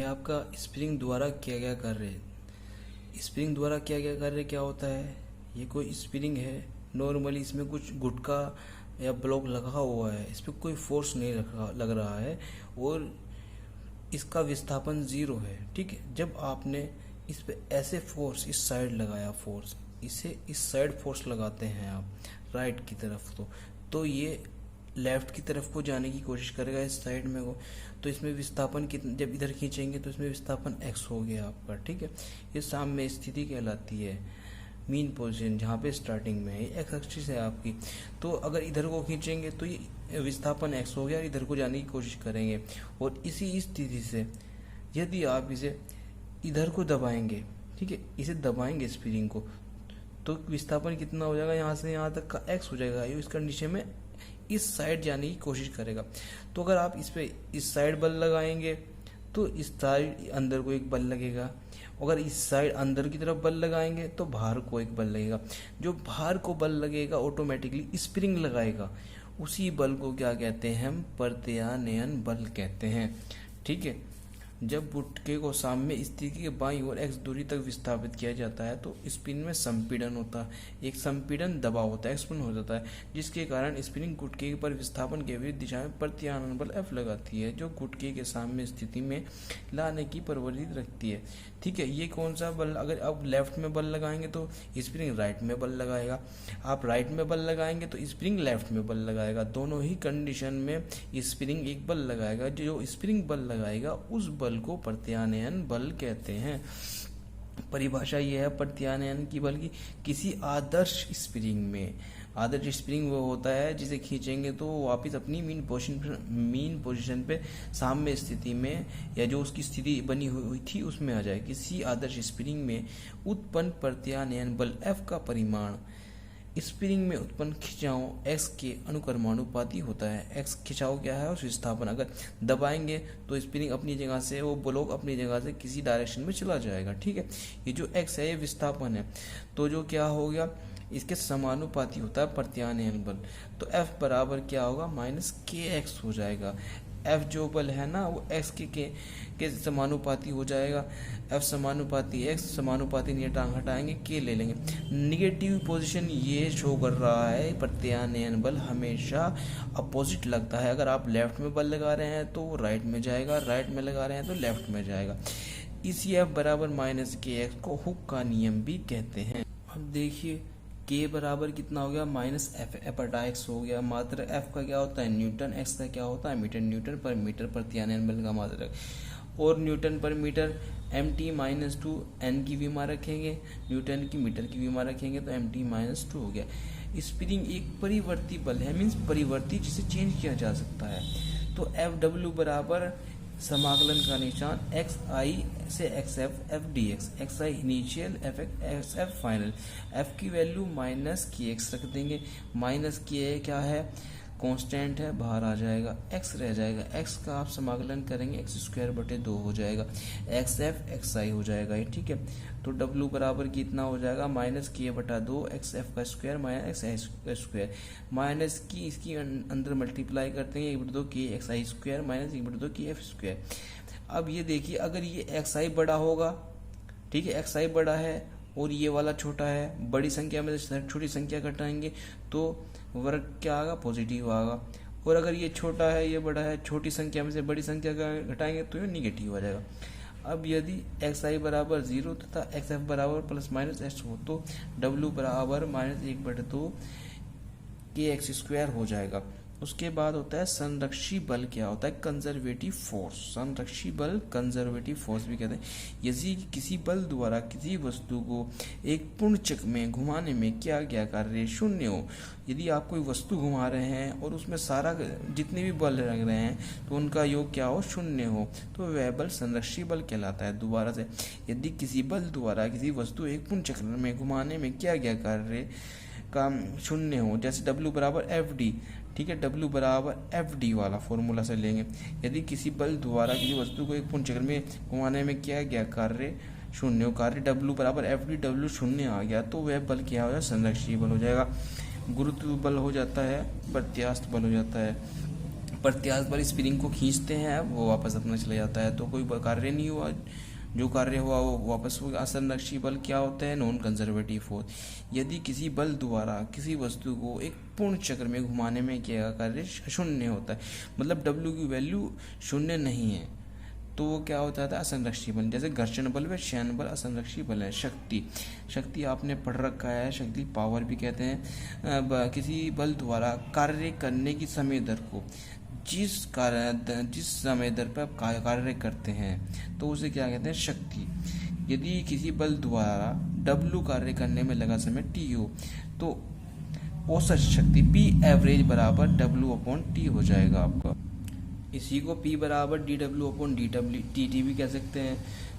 आपका स्प्रिंग द्वारा किया गया कार्य। स्प्रिंग द्वारा किया गया कार्य क्या होता है? ये कोई स्प्रिंग है, नॉर्मली इसमें कुछ गुटका या ब्लॉक लगा हुआ है, इस पर कोई फोर्स नहीं लग रहा है और इसका विस्थापन 0 है। ठीक है, जब आपने इस पे ऐसे फोर्स इस साइड लगाया, फोर्स इसे इस साइड फोर्स लगाते हैं आप राइट की तरफ, तो ये लेफ्ट की तरफ को जाने की कोशिश करेगा इस साइड में को, तो इसमें विस्थापन कितना, जब इधर खींचेंगे तो इसमें विस्थापन x हो गया आपका। ठीक है, ये साम्य स्थिति कहलाती है, मीन पोजीशन जहाँ पे स्टार्टिंग में है, एक्स एक्सिस है आपकी। तो अगर इधर को खींचेंगे तो ये विस्थापन x हो गया, इधर को जाने की कोशिश करेंगे। और इसी स्थिति से यदि आप इसे इधर को दबाएंगे, ठीक है, इसे दबाएंगे स्प्रिंग को, तो विस्थापन कितना हो जाएगा, यहाँ से यहाँ तक का x हो जाएगा। इस कंडीशन में इस साइड जाने की कोशिश करेगा। तो अगर आप इस पे इस साइड बल लगाएंगे तो इस साइड अंदर को एक बल लगेगा, अगर इस साइड अंदर की तरफ बल लगाएंगे तो बाहर को एक बल लगेगा। जो बाहर को बल लगेगा ऑटोमेटिकली स्प्रिंग लगाएगा, उसी बल को क्या कहते हैं हम? प्रत्यानयन बल कहते हैं। ठीक है, जब गुटके को साम्य स्थिति के बाईं ओर x दूरी तक विस्थापित किया जाता है तो स्प्रिंग में संपीड़न होता है, एक संपीड़न दबाव होता है, एक्सपेंड हो जाता है, जिसके कारण स्प्रिंग गुटके पर विस्थापन के विरुद्ध दिशा में प्रत्यानयन बल F लगाती है, जो गुटके के साम्य स्थिति में लाने की प्रवृत्ति रखती है। ठीक है, ये कौन सा बल? अगर आप लेफ्ट में बल लगाएंगे तो स्प्रिंग राइट में बल लगाएगा, आप राइट में बल लगाएंगे तो स्प्रिंग लेफ्ट में बल लगाएगा। दोनों ही कंडीशन में स्प्रिंग एक बल लगाएगा, जो स्प्रिंग बल लगाएगा उस बल को प्रत्यानयन बल कहते हैं। परिभाषा यह है प्रत्यानयन की बल की, किसी आदर्श स्प्रिंग में, आदर्श स्प्रिंग वो होता है जिसे खींचेंगे तो वापस अपनी मीन पोजीशन पे साम्य स्थिति में, या जो उसकी स्थिति बनी हुई थी उसमें आ जाए। किसी आदर्श स्प्रिंग में उत्पन्न प्रत्यानयन बल F का परिमाण स्प्रिंग में उत्पन्न खिंचाव x के अनुक्रमानुपाती होता है। x खिंचाव क्या है? उस विस्थापन। अगर दबाएंगे तो स्प्रिंग अपनी जगह से, वो ब्लॉक अपनी जगह से किसी डायरेक्शन में चला जाएगा। ठीक है, ये जो x है ये विस्थापन है, तो जो क्या हो गया, इसके समानुपाती होता है प्रत्यानयन बल। तो F बराबर क्या होगा? -kx हो जाएगा। F जो बल है ना वो x के समानुपाती हो जाएगा। F समानुपाती x समानुपाती हटाएंगे, k ले लेंगे। निगेटिव पोजीशन ये शो कर रहा है प्रत्यानयन बल हमेशा अपोजिट लगता है। अगर आप लेफ्ट में बल लगा रहे हैं तो वो राइट में जाएगा, राइट में लगा रहे हैं तो लेफ्ट में जाएगा। इसी F बराबर -kx को हुक का नियम भी कहते हैं। अब देखिए k बराबर कितना हो गया? -F/x हो गया। मात्रक F का क्या होता है? न्यूटन। x का क्या होता है? मीटर। न्यूटन पर मीटर प्रत्यानयन बल का मात्रक, और न्यूटन पर मीटर mt-2 n की विमा रखेंगे, न्यूटन की मीटर की विमा रखेंगे तो mt-2 हो गया। स्प्रिंग एक परिवर्ती बल है, मीन्स परिवर्ती जिसे चेंज किया जा सकता है। तो Fw बराबर समाकलन का निशान xi से xf f dx, xi initial xf final, f की वैल्यू -kx रख देंगे। -k क्या है? कांस्टेंट है, बाहर आ जाएगा, x रह जाएगा, x का आप समाकलन करेंगे x²/2 हो जाएगा, xf xi हो जाएगा। ठीक है, तो w बराबर कितना हो जाएगा? -k/2 xf का स्क्वायर -xi का स्क्वायर, माइनस की इसकी अंदर मल्टीप्लाई करते हैं 1/2 k xi square -1/2 k f square. अब ये देखिए, अगर ये xi बड़ा होगा, ठीक है, xi बड़ा है और ये वाला छोटा है, बड़ी संख्या में से छोटी संख्या घटाएंगे तो वर्ग क्या आएगा? पॉजिटिव आएगा। और अगर ये छोटा है ये बड़ा है, छोटी संख्या में से बड़ी संख्या घटाएंगे तो ये निगेटिव आ जाएगा। अब यदि xi बराबर 0 तथा xf बराबर ±x हो तो w बराबर -1/2 kx² हो जाएगा। उसके बाद होता है संरक्षी बल। क्या होता है? Conservative force. संरक्षी बल कंजर्वेटिव फोर्स भी कहते हैं। यदि किसी बल द्वारा किसी वस्तु को एक पूर्ण चक्र में घुमाने में किया गया कार्य शून्य हो, यदि आप कोई वस्तु घुमा रहे हैं और उसमें सारा जितने भी बल लग रहे हैं तो उनका योग क्या हो? शून्य हो, तो वह बल संरक्षी बल कहलाता है। दोबारा से, यदि किसी बल द्वारा किसी वस्तु एक पूर्ण चक्र में घुमाने में किया गया कार्य का शून्य हो, जैसे W बराबर Fd, ठीक है, W बराबर Fd वाला फॉर्मूला से लेंगे। यदि किसी बल द्वारा किसी वस्तु को एक पूर्ण चक्र में घुमाने में किया गया कार्य शून्य हो, कार्य W बराबर Fd, W शून्य आ गया तो वह बल क्या हो जाएगा? संरक्षीय बल हो जाएगा। गुरुत्व बल हो जाता है, प्रत्यास्थ बल हो जाता है। प्रत्यास्थ बल स्प्रिंग को खींचते हैं, वो वापस अपना चला जाता है, तो कोई कार्य नहीं हुआ, जो कार्य हुआ वो वापस हो गया। असंरक्षी बल क्या होता है? Non conservative force. यदि किसी बल द्वारा किसी वस्तु को एक पूर्ण चक्र में घुमाने में किया गया कार्य शून्य होता है, मतलब W की वैल्यू शून्य नहीं है, तो वो क्या होता था? असंरक्षी बल। जैसे घर्षण बल व शयन बल असंरक्षी बल है। शक्ति आपने पढ़ रखा है, शक्ति पावर भी कहते हैं। किसी बल द्वारा कार्य करने की समय दर को जिस समय दर पर आप कार्य करते हैं तो उसे क्या कहते हैं? शक्ति। यदि किसी बल द्वारा W कार्य करने में लगा समय T हो तो औसत शक्ति P एवरेज बराबर W/T हो जाएगा आपका। इसी को P बराबर dW/dt भी कह सकते हैं,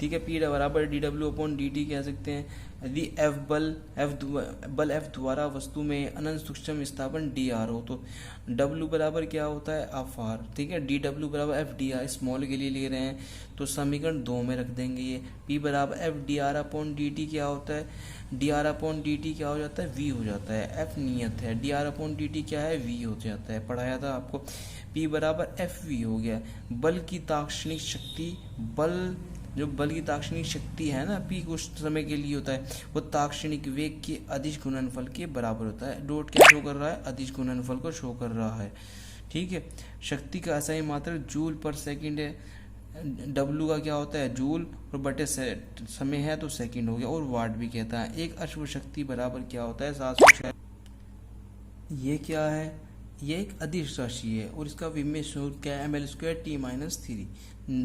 ठीक है। P बराबर dW/dt कह सकते हैं। यदि बल F द्वारा वस्तु में अनंत सूक्ष्म विस्थापन dr हो तो W बराबर क्या होता है? Fr, ठीक है। dW बराबर FdR स्मॉल के लिए ले रहे हैं तो समीकरण 2 में रख देंगे ये। P बराबर FdR/dt क्या होता है? dR/dt क्या हो जाता है? V हो जाता है। F नियत है, dR/dt क्या है? V हो जाता है, पढ़ाया था आपको। P बराबर FV हो गया। बल की ताक्षणिक शक्ति, बल की ताक्षणिक शक्ति है ना, P कुछ समय के लिए होता है, वो ताक्षणिक वेग के अदिश गुणनफल के बराबर होता है। डॉट क्या शो कर रहा है? अदिश गुणनफल को शो कर रहा है, ठीक है। शक्ति का ऐसा ही मात्रक जूल पर सेकंड है। W का क्या होता है? जूल, और बटे समय है तो सेकंड हो गया, और वाट भी कहता है। एक अश्व शक्ति बराबर क्या होता है? 706। ये क्या है? ये एक अदिश राशि है और इसका विमेय सूत्र क्या है? mL²T-3।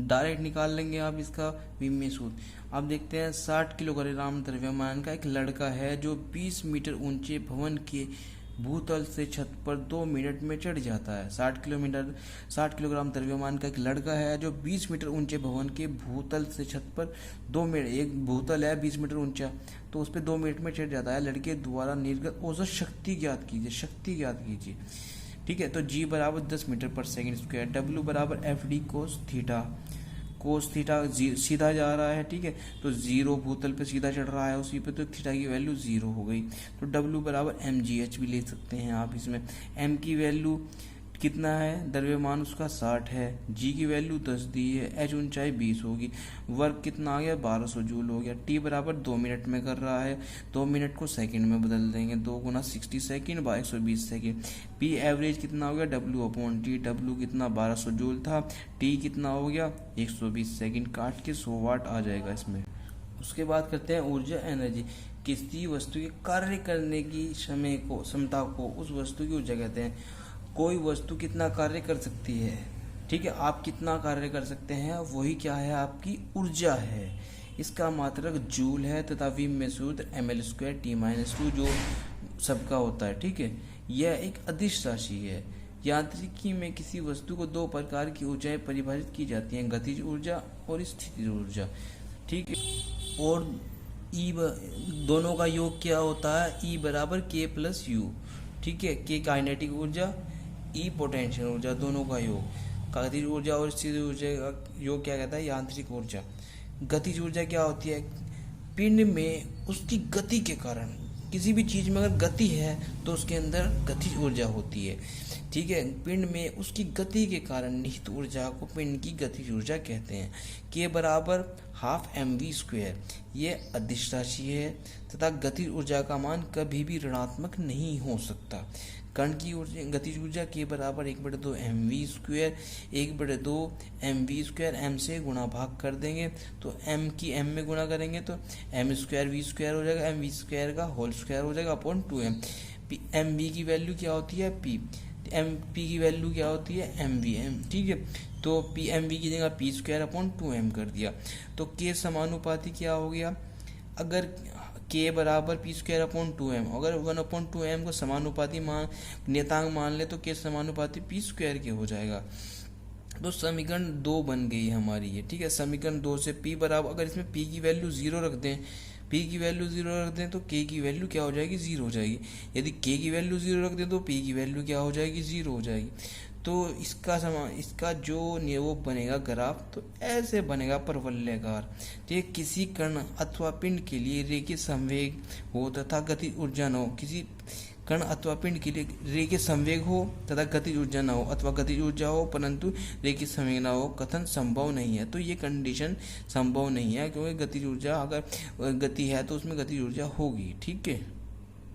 डायरेक्ट निकाल लेंगे आप इसका विमेय सूत्र। आप देखते हैं 60 किलोग्राम द्रव्यमान का एक लड़का है जो 20 मीटर ऊंचे भवन के भूतल से छत पर 2 मिनट में चढ़ जाता है। 60 किलोग्राम द्रव्यमान का एक लड़का है जो 20 मीटर ऊंचे भवन के भूतल से छत पर 2 मिनट, एक भूतल है 20 मीटर ऊंचा, तो उस पर 2 मिनट में चढ़ जाता है। लड़के द्वारा निर्गत औसत शक्ति ज्ञात कीजिए, ठीक है। तो G बराबर 10 मीटर पर सेकंड स्क्वायर। W बराबर FD कोस थीटा सीधा जा रहा है, ठीक है, तो 0 भूतल पे सीधा चढ़ रहा है उसी पे, तो थीटा की वैल्यू 0 हो गई। तो W बराबर mgh भी ले सकते हैं आप इसमें। M की वैल्यू कितना है? द्रव्यमान उसका 60 है। G की वैल्यू 10 दी है। H ऊंचाई 20 होगी। वर्क कितना आ गया? 1200 जूल हो गया। T बराबर 2 मिनट में कर रहा है, 2 मिनट को सेकंड में बदल देंगे, 2 गुना 60 second by 120 second. P average कितना हो गया? W/T। W कितना? 1200 जूल था। T कितना हो गया? 120 सेकंड। काट के 100 वाट आ जाएगा इसमें। उसके बाद करते हैं ऊर्जा एनर्जी। किसी वस्तु के कार्य करने की क्षमता को उस वस्तु की ऊर्जा कहते हैं। कोई वस्तु कितना कार्य कर सकती है, ठीक है, आप कितना कार्य कर सकते हैं, वही क्या है? आपकी ऊर्जा है। इसका मात्रक जूल है तथा विमेय सूत्र mL²T-2 जो सबका होता है, ठीक है। यह एक अदिश राशि है। यांत्रिकी में किसी वस्तु को 2 प्रकार की ऊर्जाएं परिभाषित की जाती हैं, गतिज ऊर्जा और स्थितिज ऊर्जा, ठीक है। और E दोनों का योग क्या होता है? E बराबर K+U, ठीक है। K काइनेटिक ऊर्जा, E पोटेंशियल ऊर्जा, दोनों का योग। गतिज ऊर्जा और स्थितिज ऊर्जा का योग क्या कहता है? यांत्रिक ऊर्जा। गतिज ऊर्जा क्या होती है? पिंड में उसकी गति के कारण, किसी भी चीज में अगर गति है तो उसके अंदर गतिज ऊर्जा होती है, ठीक है। पिंड में उसकी गति के कारण निहित ऊर्जा को पिंड की गतिज ऊर्जा कहते हैं। K बराबर ½ mv²। ये अदिश राशि है तथा गतिज ऊर्जा का मान कभी भी ऋणात्मक नहीं हो सकता। कण की गतिज ऊर्जा K बराबर 1/2 mv², 1/2 mv², m से गुणा भाग कर देंगे तो m की m में गुणा करेंगे तो m²v² हो जाएगा, mv² का होल स्क्वायर हो जाएगा अपॉन 2m। mv की वैल्यू क्या होती है? p। mp की वैल्यू क्या होती है? mvm, ठीक है। तो mv की जगह p² अपॉन 2m कर दिया तो K समानुपाती क्या हो गया? अगर K बराबर p² अपॉन 2m, अगर 1/2m को समानुपाती नियतांक मान ले तो K समानुपाती p² के हो जाएगा। तो समीकरण 2 बन गई हमारी ये, ठीक है। समीकरण 2 से P बराबर, अगर इसमें P की वैल्यू 0 रख दें, P की वैल्यू 0 रख दें तो K की वैल्यू क्या हो जाएगी? 0 हो जाएगी। यदि K की वैल्यू 0 रख दें तो P की वैल्यू क्या हो जाएगी? 0 हो जाएगी। तो इसका जो वो बनेगा ग्राफ तो ऐसे बनेगा परवलयाकार। ठीक है। किसी कण अथवा पिंड के लिए रेखीय संवेग हो तथा गति ऊर्जा न हो, किसी कण अथवा पिंड की रेखीय संवेग हो तथा गतिज ऊर्जा न हो, अथवा गतिज ऊर्जा हो परंतु रेखीय संवेग न हो, कथन संभव नहीं है। तो ये कंडीशन संभव नहीं है, क्योंकि गतिज ऊर्जा, अगर गति है तो उसमें गतिज ऊर्जा होगी। ठीक है।